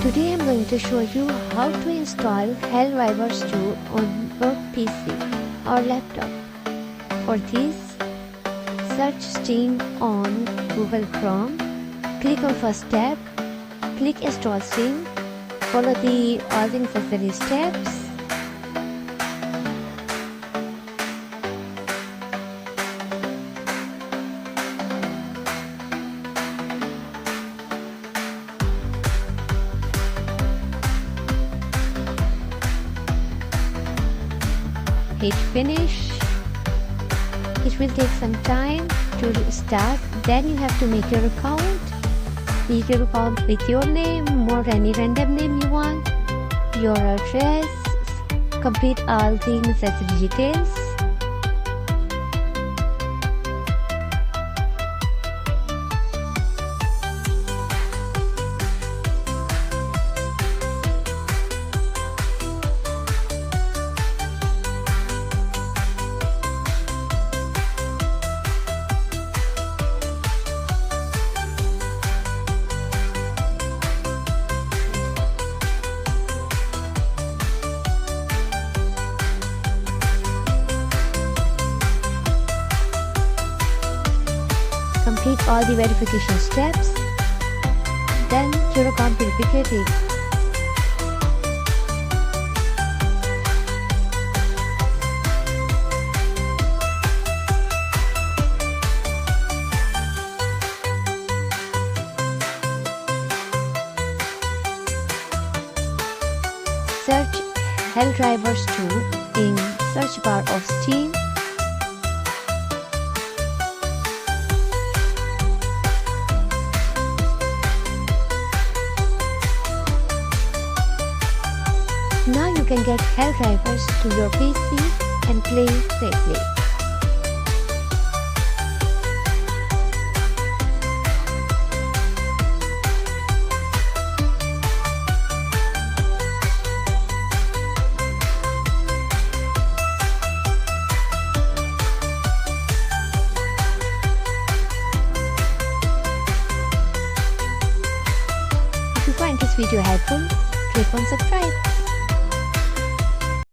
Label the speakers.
Speaker 1: Today I'm going to show you how to install Helldivers 2 on your PC or laptop. For this, search Steam on Google Chrome, click on first tab, click install Steam, follow all the necessary steps. Hit finish. It will take some time to start. Then you have to make your account. Make your account with your name or any random name you want, your address, complete all the necessary details. Complete all the verification steps, then your account will be ready. Search Helldivers 2 in search bar of Steam. Now you can get Helldivers to your PC and play safely. If you find this video helpful, click on subscribe.